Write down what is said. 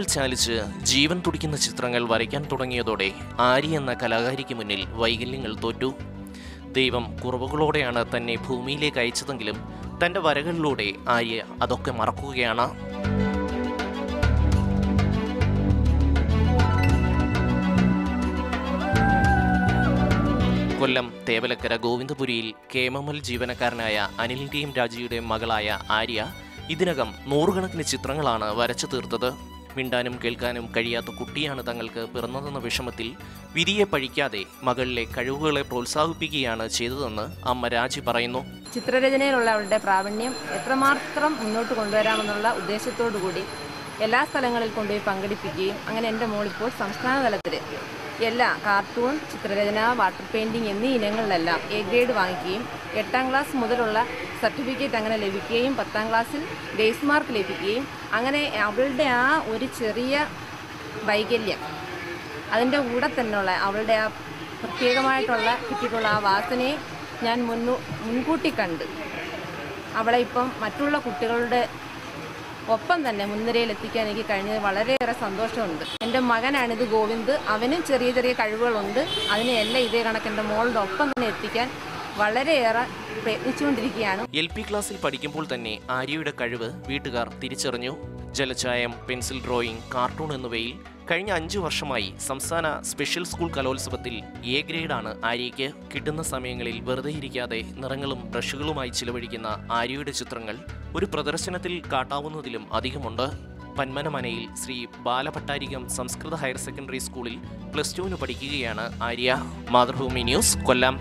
ഹൃദയങ്ങൾ ചാലിച്ച് ജീവൻ തുടിക്കുന്ന ചിത്രങ്ങൾ വരയ്ക്കാൻ തുടങ്ങിയതോടെ ആര്യ എന്ന കലാകാരിക്ക് മുന്നിൽ വൈകല്യങ്ങൾ തോറ്റു. ദൈവം കുറവുകളോടെയാണ് തന്നെ ഭൂമിയിലേക്ക് അയച്ചതെങ്കിലും തൻ്റെ വരകളിലൂടെ ആര്യ അതൊക്കെ മറക്കുകയാണ്. കൊല്ലം തേവലക്കര ഗോവിന്ദപുരിയിൽ KMML ജീവനക്കാരനായ അനിലിൻ്റെയും രാജിയുടെയും മകളായ ആര്യ ഇതിനകം നൂറുകണക്കിന് ചിത്രങ്ങളാണ് വരച്ചു തീർത്തത്. മിണ്ടാനും കേൾക്കാനും കഴിയാത്ത കുട്ടിയാണ് തങ്ങൾക്ക് പിറന്നതെന്ന വിഷമത്തിൽ വിധിയെ പഴിക്കാതെ മകളിലെ കഴിവുകളെ പ്രോത്സാഹിപ്പിക്കുകയാണ് ചെയ്തതെന്ന് അമ്മ രാജി പറയുന്നു. ചിത്രരചനയിലുള്ള അവളുടെ പ്രാവീണ്യം എത്രമാത്രം മുന്നോട്ട് കൊണ്ടുവരാമെന്നുള്ള ഉദ്ദേശത്തോടു കൂടി എല്ലാ സ്ഥലങ്ങളിൽ കൊണ്ടുപോയി പങ്കെടുപ്പിക്കുകയും അങ്ങനെ എൻ്റെ മോളിപ്പോൾ സംസ്ഥാന തലത്തിൽ എല്ലാ കാർട്ടൂൺ, ചിത്രരചന, വാട്ടർ പെയിൻറ്റിങ് എന്നീ ഇനങ്ങളിലെല്ലാം A ഗ്രേഡ് വാങ്ങിക്കുകയും 8ാം ക്ലാസ് മുതലുള്ള സർട്ടിഫിക്കറ്റ് അങ്ങനെ ലഭിക്കുകയും 10ാം ക്ലാസ്സിൽ ബേസ് മാർക്ക് ലഭിക്കുകയും അങ്ങനെ അവളുടെ ആ ഒരു ചെറിയ വൈകല്യം അതിൻ്റെ കൂടെ തന്നെയുള്ള അവളുടെ ആ പ്രത്യേകമായിട്ടുള്ള കിട്ടിയിട്ടുള്ള ആ വാസനയെ ഞാൻ മുൻകൂട്ടി കണ്ട് അവളെ ഇപ്പം മറ്റുള്ള കുട്ടികളുടെ ഒപ്പം തന്നെ മുൻനിരയിൽ എത്തിക്കാൻ എനിക്ക് കഴിഞ്ഞത് വളരെയേറെ സന്തോഷമുണ്ട്. എൻ്റെ മകനാണിത് ഗോവിന്ദ്, അവനും ചെറിയ ചെറിയ കഴിവുകളുണ്ട്. അതിനെല്ലാം ഇതേ കണക്ക് എൻ്റെ മോളുടെ ഒപ്പം തന്നെ എത്തിക്കാൻ വളരെയേറെ പ്രയത്നിച്ചുകൊണ്ടിരിക്കുകയാണ്. LP ക്ലാസ്സിൽ പഠിക്കുമ്പോൾ തന്നെ ആര്യയുടെ കഴിവ് വീട്ടുകാർ തിരിച്ചറിഞ്ഞു. ജലച്ചായം, പെൻസിൽ ഡ്രോയിങ്, കാർട്ടൂൺ എന്നിവയിൽ കഴിഞ്ഞ 5 വർഷമായി സംസ്ഥാന സ്പെഷ്യൽ സ്കൂൾ കലോത്സവത്തിൽ A ഗ്രേഡാണ് ആര്യയ്ക്ക്. കിട്ടുന്ന സമയങ്ങളിൽ വെറുതെ ഇരിക്കാതെ നിറങ്ങളും ബ്രഷുകളുമായി ചിലവഴിക്കുന്ന ആര്യയുടെ ചിത്രങ്ങൾ ഒരു പ്രദർശനത്തിൽ കാട്ടാവുന്നതിലും അധികമുണ്ട്. പന്മനമനയിൽ ശ്രീ ബാലഭട്ടാരികം സംസ്കൃത ഹയർ സെക്കൻഡറി സ്കൂളിൽ +2 പഠിക്കുകയാണ് ആര്യ. മാതൃഭൂമി ന്യൂസ്, കൊല്ലം.